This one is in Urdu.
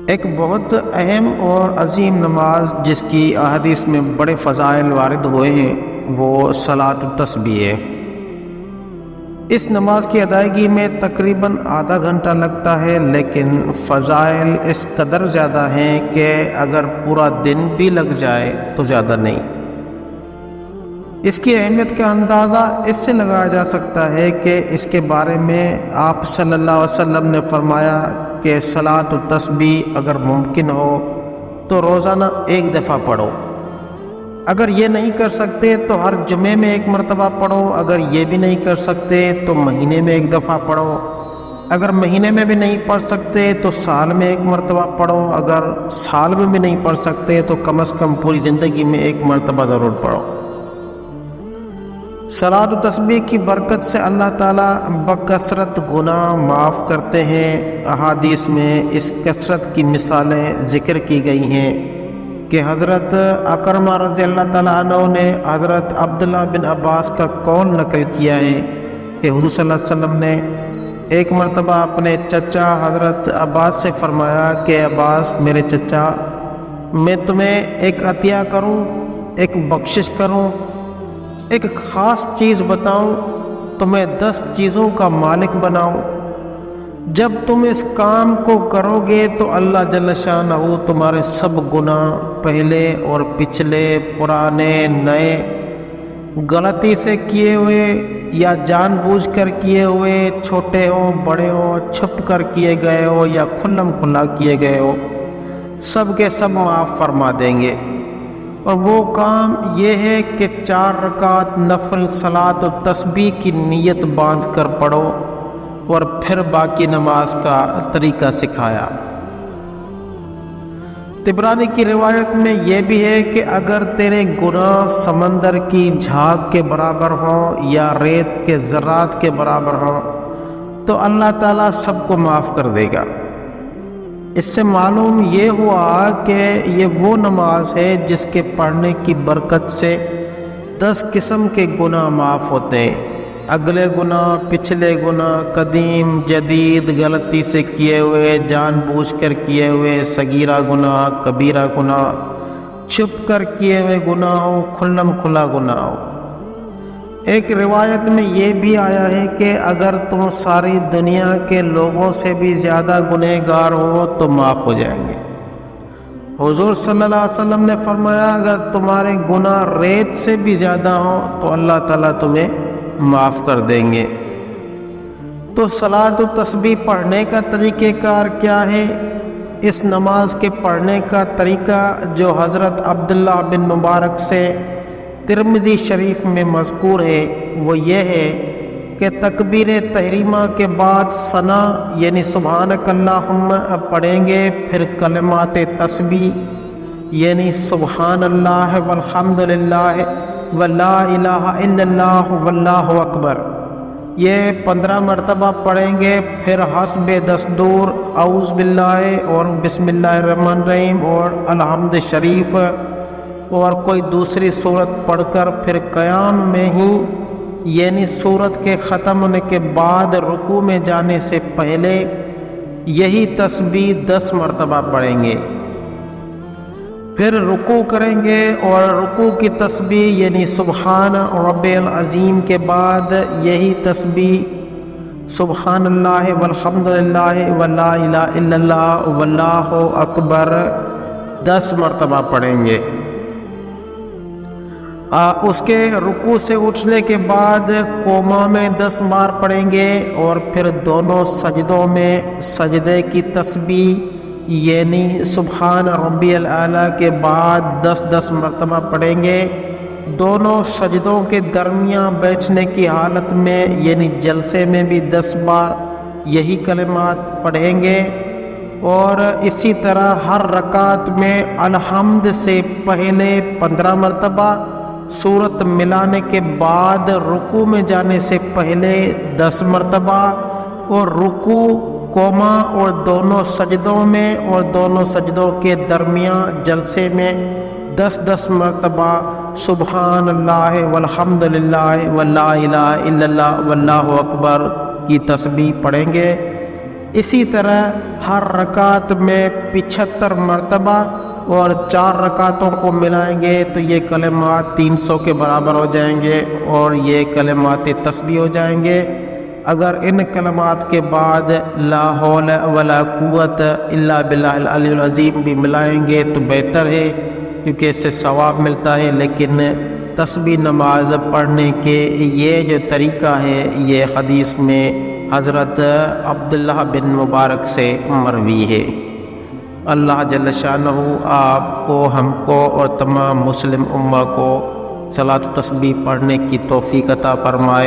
ایک بہت اہم اور عظیم نماز جس کی احادیث میں بڑے فضائل وارد ہوئے ہیں وہ صلاۃ التسبیح ہے۔ اس نماز کی ادائیگی میں تقریباً آدھا گھنٹہ لگتا ہے، لیکن فضائل اس قدر زیادہ ہیں کہ اگر پورا دن بھی لگ جائے تو زیادہ نہیں۔ اس کی اہمیت کا اندازہ اس سے لگایا جا سکتا ہے کہ اس کے بارے میں آپ صلی اللہ علیہ وسلم نے فرمایا کہ صلاۃ التسبیح اگر ممکن ہو تو روزانہ 1 دفعہ پڑھو۔ اگر یہ نہیں کر سکتے تو ہر جمعے میں 1 مرتبہ پڑھو، اگر یہ بھی نہیں کر سکتے تو مہینے میں 1 دفعہ پڑھو، اگر مہینے میں بھی نہیں پڑھ سکتے تو سال میں 1 مرتبہ پڑھو، اگر سال میں بھی نہیں پڑھ سکتے تو کم از کم پوری زندگی میں 1 مرتبہ ضرور پڑھو۔ صلاۃ التسبیح کی برکت سے اللہ تعالیٰ بکثرت گناہ معاف کرتے ہیں۔ احادیث میں اس کثرت کی مثالیں ذکر کی گئی ہیں کہ حضرت اکرمہ رضی اللہ تعالیٰ عنہ نے حضرت عبداللہ بن عباس کا قول نقل کیا ہے کہ حضور صلی اللہ علیہ وسلم نے ایک مرتبہ اپنے چچا حضرت عباس سے فرمایا کہ عباس میرے چچا، میں تمہیں ایک عطیہ کروں، ایک بخشش کروں، ایک خاص چیز بتاؤں، تمہیں 10 چیزوں کا مالک بناؤں۔ جب تم اس کام کو کرو گے تو اللہ جل شانہ تمہارے سب گناہ، پہلے اور پچھلے، پرانے نئے، غلطی سے کیے ہوئے یا جان بوجھ کر کیے ہوئے، چھوٹے ہوں بڑے ہوں، چھپ کر کیے گئے ہو یا کھلم کھلا کیے گئے ہو، سب کے سب معاف فرما دیں گے۔ اور وہ کام یہ ہے کہ 4 رکعت نفل صلاۃ و تسبیح کی نیت باندھ کر پڑھو، اور پھر باقی نماز کا طریقہ سکھایا۔ طبرانی کی روایت میں یہ بھی ہے کہ اگر تیرے گناہ سمندر کی جھاگ کے برابر ہوں یا ریت کے ذرات کے برابر ہوں تو اللہ تعالیٰ سب کو معاف کر دے گا۔ اس سے معلوم یہ ہوا کہ یہ وہ نماز ہے جس کے پڑھنے کی برکت سے 10 قسم کے گناہ معاف ہوتے ہیں، اگلے گناہ، پچھلے گناہ، قدیم جدید، غلطی سے کیے ہوئے، جان بوجھ کر کیے ہوئے، صغیرہ گناہ، کبیرہ گناہ، چھپ کر کیے ہوئے گناہ ہو، کھلم کھلا گناہ ہو۔ ایک روایت میں یہ بھی آیا ہے کہ اگر تم ساری دنیا کے لوگوں سے بھی زیادہ گنہگار ہو تو معاف ہو جائیں گے۔ حضور صلی اللہ علیہ وسلم نے فرمایا اگر تمہارے گناہ ریت سے بھی زیادہ ہوں تو اللہ تعالیٰ تمہیں معاف کر دیں گے۔ تو صلاۃ التسبیح پڑھنے کا طریقہ کار کیا ہے؟ اس نماز کے پڑھنے کا طریقہ جو حضرت عبداللہ بن مبارک سے ترمذی شریف میں مذکور ہے وہ یہ ہے کہ تکبیر تحریمہ کے بعد ثنا یعنی سبحانک اللہم پڑھیں گے، پھر کلمات تسبیح یعنی سبحان اللہ والحمد للہ ولا الہ الا اللہ واللہ اکبر، یہ 15 مرتبہ پڑھیں گے، پھر حسب دستور اعوذ باللہ اور بسم اللہ الرحمن الرحیم اور الحمد شریف اور کوئی دوسری سورت پڑھ کر پھر قیام میں ہی یعنی سورت کے ختم ہونے کے بعد رکوع میں جانے سے پہلے یہی تسبیح 10 مرتبہ پڑھیں گے، پھر رکوع کریں گے اور رکوع کی تسبیح یعنی سبحان رب العظیم کے بعد یہی تسبیح سبحان اللہ والحمد للہ ولا الہ الا اللہ واللہ اکبر 10 مرتبہ پڑھیں گے۔ اس کے رکوع سے اٹھنے کے بعد قوما میں 10 بار پڑھیں گے اور پھر دونوں سجدوں میں سجدے کی تسبیح یعنی سبحان ربی الاعلیٰ کے بعد 10 مرتبہ پڑھیں گے۔ دونوں سجدوں کے درمیان بیٹھنے کی حالت میں یعنی جلسے میں بھی 10 بار یہی کلمات پڑھیں گے، اور اسی طرح ہر رکعت میں الحمد سے پہلے 15 مرتبہ، سورت ملانے کے بعد رکوع میں جانے سے پہلے 10 مرتبہ، اور رکوع، قوما اور دونوں سجدوں میں اور دونوں سجدوں کے درمیان جلسے میں 10 مرتبہ سبحان اللہ والحمد للہ ولا الہ الا اللہ واللہ اکبر کی تسبیح پڑھیں گے۔ اسی طرح ہر رکعت میں 75 مرتبہ، اور 4 رکعتوں کو ملائیں گے تو یہ کلمات 300 کے برابر ہو جائیں گے، اور یہ کلمات تسبیح ہو جائیں گے۔ اگر ان کلمات کے بعد لا حول ولا قوت الا باللہ العلی العظیم بھی ملائیں گے تو بہتر ہے، کیونکہ اس سے ثواب ملتا ہے۔ لیکن تسبیح نماز پڑھنے کے یہ جو طریقہ ہے یہ حدیث میں حضرت عبداللہ بن مبارک سے مروی ہے۔ اللہ جل شانہ آپ کو، ہم کو اور تمام مسلم امہ کو صلاۃ و تسبیح پڑھنے کی توفیق عطا فرمائے۔